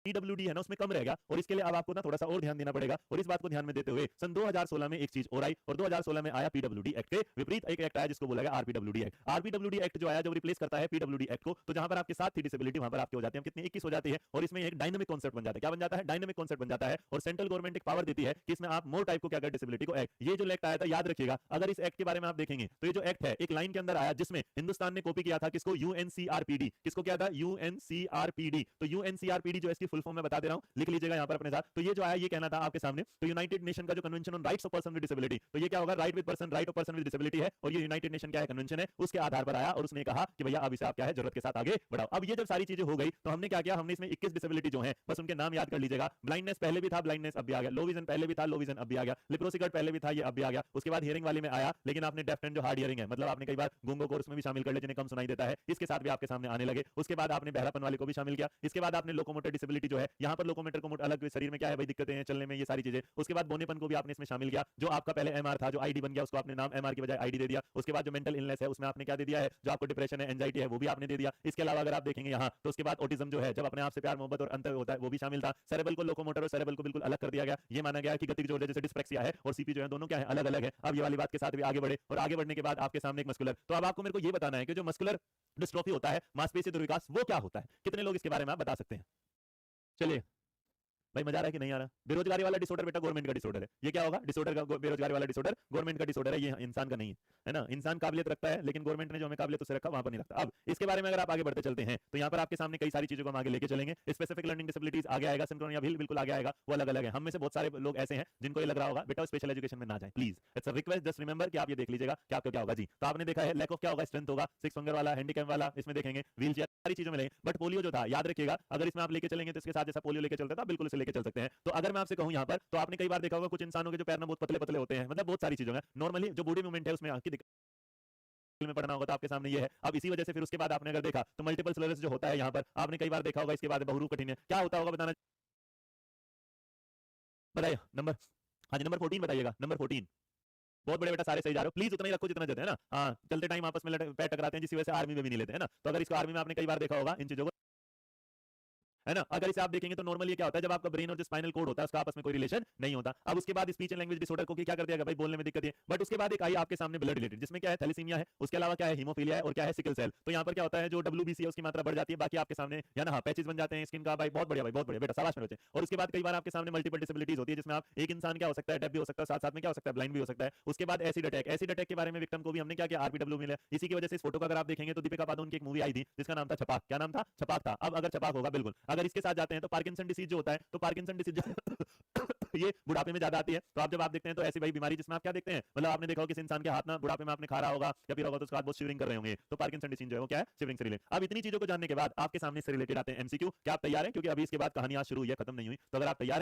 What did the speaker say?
PWD है ना उसमें कम रहेगा, और इसके लिए अब आपको ना थोड़ा सा और ध्यान देना पड़ेगा। और इस बात को ध्यान में देते हुए सन 2016 में एक चीज और आई, और 2016 में आया पीडब्ल्यूडी एक्ट के विपरीत एक एक्ट आया जिसको बोला गया आरपीडब्ल्यूडी एक्ट। आरपीडब्ल्यूडी एक्ट जो आया जब रिप्लेस करता है पीडब्ल्यूडी एक्ट को, तो जहां पर आपके 7 थी डिसेबिलिटी वहां पर आपके हो जाते हैं कितनी 21 हो जाती है, और इसमें एक डायनामिक कॉन्सेप्ट बन जाता है। क्या बन जाता है? डायनामिक कॉन्सेप्ट बन जाता है, और सेंट्रल गवर्नमेंट एक पावर देती है कि इसमें आप मोर टाइप को क्या कर डिसेबिलिटी को एक्ट। ये जो एक्ट आया था याद रखिएगा, अगर इस एक्ट के बारे में आप देखेंगे तो ये जो एक्ट है एक लाइन के अंदर आया जिसमें हिंदुस्तान ने कॉपी किया था किसको? यूएनसीआरपीडी। किसको किया था? यूएनसीआरपीडी। तो यूएनसीआरपीडी जो इसकी फुल फॉर्म में बता दे रहा हूं, लिख लीजिएगा यहां पर अपने साथ। तो ये जो आया ये कहना था आपके सामने, तो यूनाइटेड नेशन का जो convention on rights of person with disability, तो ये क्या होगा? Right with person, right of person with disability है, और ये यूनाइटेड नेशन क्या है? कन्वेंशन है। उसके आधार पर आया और उसने कहा कि भैया अब इसे आप क्या है जरूरत के साथ आगे बढ़ाओ। अब ये जब सारी चीजें हो गई तो हमने क्या किया? हमने इसमें 21 डिसेबिलिटी जो है बस उनके नाम याद कर लीजिएगा। ब्लाइंडनेस पहले भी था, ब्लाइंडनेस अब भी आ गया। लो विजन पहले भी था, लो विजन अब भी आ गया। लिप्रोसिकट पहले भी था, ये अब भी आ गया। उसके बाद हियरिंग वाले में आया, लेकिन आपने डेफ एंड जो हार्ड हियरिंग है, मतलब आपने कई बार गूंगों को उसमें भी शामिल कर लिया जिन्हें कम सुनाई देता है, इसके साथ भी आपके सामने आने लगे। उसके बाद आपने बहरापन वाले को भी शामिल किया। इसके बाद आपने लोकोमोटर डिसेबिलिटी जो है, यहाँ पर लोकोमोटर को अलग शरीर में क्या है भाई दिक्कतें हैं चलने में, ये सारी चीजें। उसके बाद बोनेपन को भी आपने इसमें शामिल किया। जो आपका पहले एमआर था, जो आईडी बन गया, उसको आपने नाम एमआर की बजाय आईडी दे दिया। उसके बाद जो मेंटल इलनेस है उसमें आपने क्या दे दिया है? जो आपको डिप्रेशन है, एंजाइटी है, वो भी आपने दे दिया। इसके अलावा अगर आप देखेंगे यहाँ, तो उसके बाद ऑटिज्म जो है, जब अपने आप से प्यार मोहब्बत और अंतर होता है, वो भी शामिल था। सेरेब्रल को लोकोमोटर और सेरेब्रल को बिल्कुल अलग कर दिया गया। ये माना गया कि गतिज जो जैसे डिस्प्रेक्सिया है और सीपी जो है दोनों क्या है? अलग अलग है। अब ये वाली बात के साथ भी आगे बढ़े, और आगे बढ़ने के बाद आपके सामने एक मस्कुलर। तो अब आपको मेरे को ये बताना है कि जो मस्कुलर डिस्ट्रोफी होता है, मांसपेशी दुर्विकास, वो क्या होता है? कितने लोग इसके बारे में आप बता सकते हैं? चलिए भाई, मजा आ रहा है कि नहीं आ रहा? बेरोजगारी वाला डिसऑर्डर बेटा गवर्नमेंट का डिसऑर्डर है। ये क्या होगा? डिसऑर्डर का बेरोजगारी वाला डिसऑर्डर गवर्नमेंट का डिसऑर्डर है, ये इंसान का नहीं है, है ना? इंसान काबिलियत रखता है, लेकिन गवर्नमेंट ने जो हमें काबिलियत उसे रखा वहां पर नहीं रखता। अब इसके बारे में अगर आप आगे बढ़ते चलते हैं तो यहाँ पर आपके सामने कई सारी चीजों को हम आगे लेके चलेंगे। स्पेसिफिक लर्निंग डिसेबिलिटीज आगे आएगा, सिंक्रोनिया भी बिल्कुल आगे आएगा, वो अलग अलग है। हम में से बहुत सारे लोग ऐसे हैं जिनको ये लग रहा होगा बेटा स्पेशल एजुकेशन में ना जाए, please it's a request, just remember कि आप ये देख लीजिएगा कि आपका क्या होगा जी। तो आपने देखा है लैक ऑफ क्या होगा? स्ट्रेंथ होगा, सिक्स फिंगर वाला, हैंडीकैप वाला, इसमें देखेंगे व्हील चेयर, सारी चीजों में लेंगे। बट पोलियो जो था याद रखिएगा, अगर इसमें आप लेके चलेंगे तो इसके साथ जैसा पोलियो लेके चलता था बिल्कुल इसे लेके चल सकते हैं। तो अगर मैं आपसे कहूं यहाँ पर, तो आपने कई बार देखा होगा कुछ इंसानों के जो पैर ना बहुत पतले पतले होते हैं, मतलब बहुत सारी चीजों में नॉर्मली जो बॉडी मूवमेंट है उसमें आपकी दिक्कत में पढ़ना होगा तो आपके सामने ये है। अब इसी वजह से फिर उसके बाद आपने अगर देखा तो मल्टीपल स्क्लेरोसिस जो होता है यहाँ पर आपने कई बार देखा होगा। इसके बाद बहुरूप कठिन क्या होता होगा बताना, बताइए नंबर। हाँ जी नंबर 14 बताइएगा, नंबर 14। बहुत बड़े बेटा सारे सही जा रहे हो, प्लीज उतना ही रखो जितना जते है ना। हाँ, चलते टाइम आपस में पैर टकराते हैं, जिस वजह से आर्मी में भी नहीं लेते, है ना? तो अगर इसको आर्मी में आपने कई बार देखा होगा इन चीजों को, है ना? अगर इसे आप देखेंगे तो नॉर्मली क्या होता है, जब आपका ब्रेन और जो स्पाइनल कोड होता है उसका आपस में कोई रिलेशन नहीं होता। अब उसके बाद स्पीच एंड लैंग्वेज डिसऑर्डर को क्या कर दिया गया भाई? बोलने में दिक्कत है। बट उसके बाद एक आई आपके सामने ब्लड रिलेटेड, जिसमें क्या है? थैलेसीमिया है, उसके अलावा क्या है? हीमोफीलिया है, और क्या है? Sickle cell. तो यहाँ पर क्या होता है? जो डब्ल्यूबीसी है उसकी मात्रा बढ़ जाती है, बाकी आपके सामने या ना पैचेस बन जाते हैं स्किन का। भाई बहुत बढ़िया भाई, बहुत बढ़िया बेटा, शाबाश मेरे बच्चे। और उसके बाद कई बार आपके सामने मल्टीपल डिसेबिलिटीज होती है, जिसमें आप एक इंसान क्या हो सकता है? डेफ भी हो सकता है, साथ साथ में क्या हो सकता है? ब्लाइंड भी हो सकता है। उसके बाद एसिड अटैक, एसिड अटैक के बारे में विक्टिम को भी हमने क्या किया? आरपीडब्ल्यू मिला। इसी की वजह से इस फोटो का अगर आप देखेंगे तो दीपिका पादुकोण की एक मूवी आई थी जिसका नाम था छपाक। क्या नाम था? छपाक था। अब अगर छपाक होगा बिल्कुल। अगर इसके साथ जाते हैं तो पार्किंसन डिसीज जो होता है, तो पार्किंसन डिसीज ये बुढ़ापे में ज्यादा आती है। तो आप जब आप देखते हैं तो ऐसी भाई बीमारी जिसमें आप क्या देखते हैं, मतलब आपने देखा होगा किसी इंसान के हाथ ना बुढ़ापे में आपने खा रहा होगा या फिर होगा तो उसके बाद बहुत शिवरिंग कर रहे होंगे, तो पार्किंसन डिसीज जो है वो क्या है? शिवरिंग से रिलेटेड। अब इतनी चीजों को जानने के बाद आपके सामने से रिलेटेड आते हैं एमसीक्यू। क्या आप तैयार हैं? क्योंकि अभी इसके बाद कहानी आज शुरू हुई है, खत्म नहीं हुई। तो अगर आप तैयार